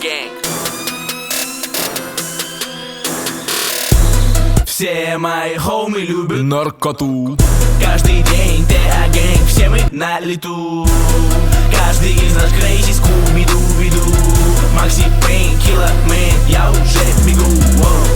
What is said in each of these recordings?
Gang. Все мои хоумы любят наркоту. Каждый день ТА Gang, все мы на лету. Каждый из нас crazy, скуби-ду-би-ду. Макси Пейн, Килла Мэн, я уже бегу.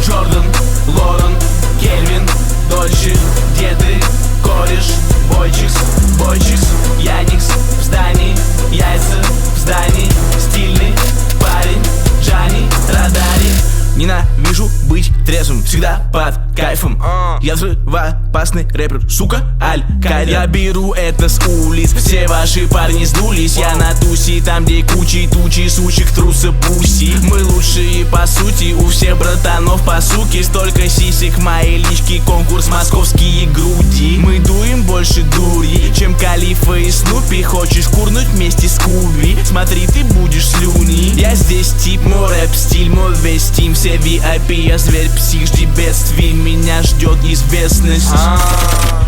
Джордан, Лорен, Кельвин, Дольче, деды, кореш, бойчикс, Яникс в здании, яйца в здании, стильный парень, Джани, радари. Ненавижу быть трезвым, всегда под кайфом. Я взрывоопасный рэпер, сука, Аль-Кайда. Я беру это с улиц, все ваши парни сдулись. Я на тусе, там где тучи сучек, трусы, пуси. Мы лучшие по сути, у всех братанов по суке. Столько сисек в моей личке, конкурс московские груди. Мы дуем больше дури, чем Калифа и Снупи. Хочешь курнуть вместе с Куби? Смотри, ты будешь слюни. Я здесь тип, мой рэп стиль, мой весь тим. Все VIP, я зверь, псих, жди бедствий. Меня ждет известность.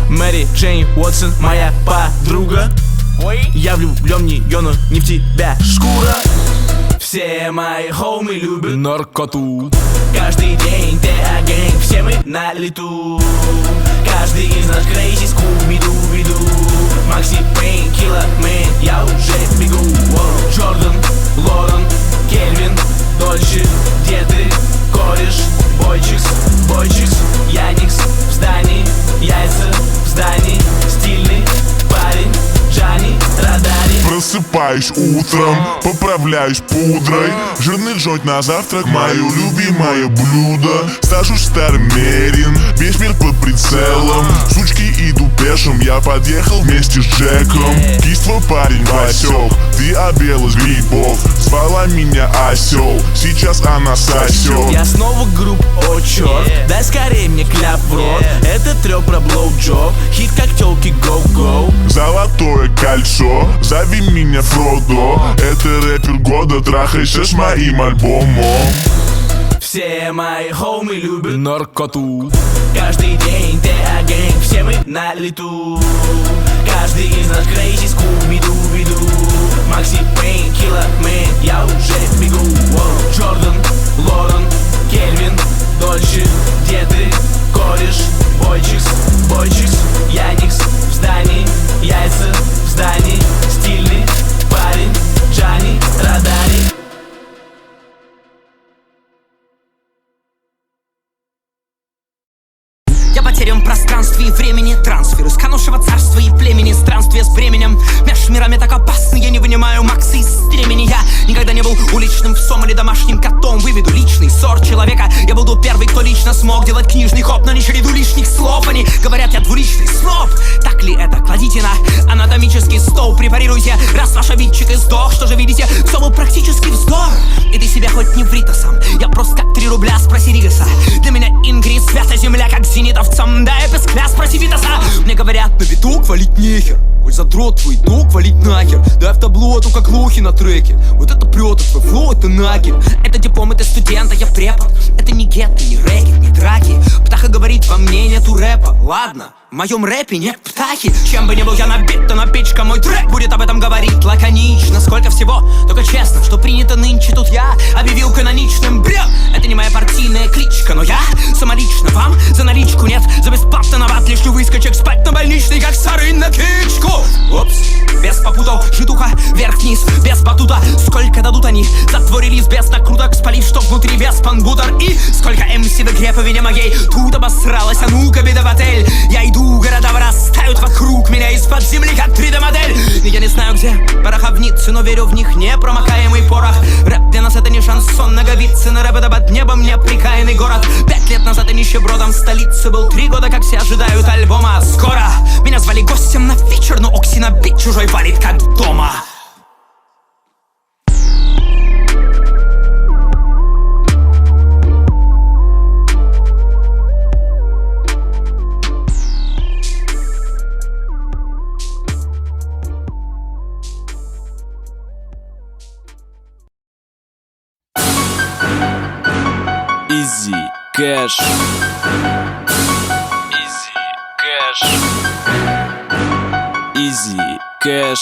Мэри Джейн Уотсон, моя подруга. Я влюблен в нее, но не в тебя, шкура. Все мои хоумы любят наркоту. Каждый день ТА Gang, все мы на лету. Каждый из нас crazy, скуби-ду-би-ду. Макси Пейн, Килла Мэн, я уже бегу. Джордан, Лорен, Кельвин, Дольче, деды, кореш, бойчикс, Яникс в здании, яйца в здании, стильный парень, Джани, радари. Просыпаюсь утром, поправляюсь пудрой. Жирный джойнт на завтрак, мое любимое блюдо. Сажусь старым мерин, весь мир под прицелом. Сучки иду пешим, я подъехал вместе с Джеком. Кисть твой парень Васек, ты обела с грибов. Звала меня осел, сейчас она сосет. Я снова групп, о черт, дай скорее мне кляп в рот. Это трёп про блоуджоп, хит как тёлки go-go. Золотое кольцо, зови меня Фродо. Это рэпер года, трахайся с моим альбомом. Все мои хоумы любят наркоту. Каждый день ТА Gang, все мы на лету. Каждый из нас crazy, скуби-ду-би-ду. Макси Пейн, Килла Мэн, я уже бегу. Джордан, Лорен, Кельвин, Дольче, деды, кореш, бойчикс, Яникс в здании, яйца в здании, стильный парень, Джани, радари. Я потерян в пространстве и времени. Трансфер из канувшего царства и племени. Странствие с бременем меж мирами так опасно. Я не вынимаю Макса из стремени. Я никогда не был уличным псом или домашним котом. Выведу личный сорт человека. Я буду первый, кто лично смог делать книжный хоп, но не череду лишних слов. Они говорят, я двуличный сноб. Так ли это? Кладите на анатомический стол. Препарируйте, раз ваш обидчик издох. Что же видите? Все был практически вздор. И ты себя хоть не ври-то сам. Я просто как 3 рубля, спроси Ригаса. Для меня Ингрид свята земля, как зенитовцам. Да, я без кляс, спроси Витаса. Мне говорят, на биту валить нехер. Ой, задрот твой дух, валить нахер. Да в табло, как лохи на треке. Вот это прет, это твой флоу, это накер. Это диплом, это студент, а я препод. Это не гетто, не рэкет, не драки. Птаха говорит, во мне нету рэпа. Ладно, в моем рэпе нет птахи. Чем бы ни был я набит, то напичка. Мой трек будет об этом говорить лаконично. Сколько всего, только честно, что принято нынче. Тут я объявил каноничным бред. Это не моя партийная кличка, но я самолично вам за наличку нет. За бесплатно нават лишнюю выскочек спать на больничный, как сары на кичку. Упс, без попутов, житуха, вверх-вниз, без батута. Сколько дадут они за твой релиз без накруток, спалив, что внутри без панбутер. И сколько МС в игре по вине моей тут обосралась, а ну-ка беда в отель. Я иду, города вырастают вокруг меня из-под земли, как 3D-модель. Я не знаю где пороховницы, но верю в них непромокаемый порох. Рэп для нас это не шансон, Наговицыно. Рэп это под небом неприкаянный город. 5 лет назад я нищебродом в столице был. 3 года, как все ожидают альбома. Скоро меня звали гостем на вечер, но Окси на бит чужой валит, как дома. Easy Cash. Easy Cash. Изи кэш.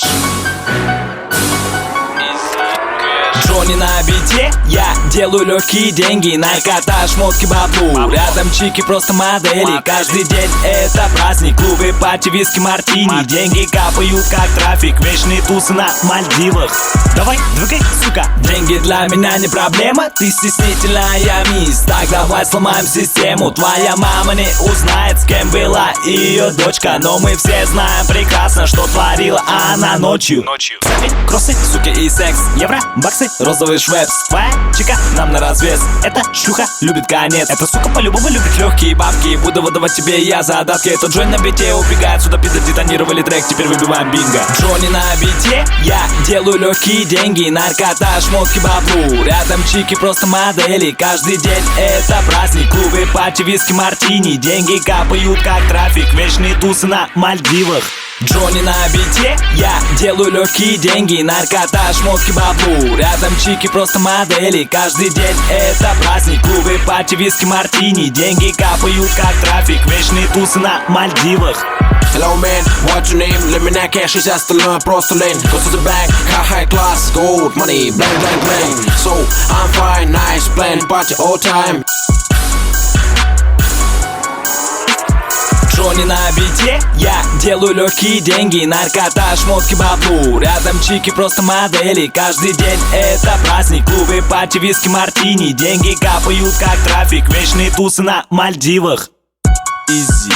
Джонни на бите, я делаю легкие деньги. Наркота, шмотки, баблу. Рядом чики, просто модели. Каждый день это праздник. Клубы, пати, виски, мартини. Деньги капают как трафик. Вечные тусы на Мальдивах. Давай, двигай, сука. Деньги для меня не проблема. Ты стеснительная мисс. Так давай сломаем систему. Твоя мама не узнает, с кем была ее дочка. Но мы все знаем прекрасно, что творила она ночью. Сами кроссы, суки и секс. Евро, баксы, розовый швепс. Твоя чика нам на развес. Эта шлюха любит конец. Эта сука по-любому любит легкие бабки. Буду выдавать тебе я задатки. Этот Джонни на бите убегает сюда. Пидор детонировали трек, теперь выбиваем бинго. Джонни на бите, я делаю легкие деньги. Наркота, шмотки, баблу. Рядом чики, просто модели. Каждый день это праздник. Клубы, пати, виски, мартини. Деньги капают как трафик. Вечные тусы на Мальдивах. Джонни на бите, я делаю легкие деньги. Наркота, шмотки, баблу. Рядом чики, просто модели. Каждый день это праздник. Клубы, пати, виски, мартини. Деньги капают как трафик. Вечные тусы на Мальдивах. Hello man, what's your name? Let me not cash, it's just a просто lane. Go to the bank, car high class, gold money, bang bang bang. So I'm fine, nice plan, party all time. Джонни на бите, я делаю легкие деньги. Наркота, шмотки, баблу. Рядом чики, просто модели. Каждый день это праздник. Клубы, пати, виски, мартини. Деньги капают как трафик. Вечные тусы на Мальдивах. Изи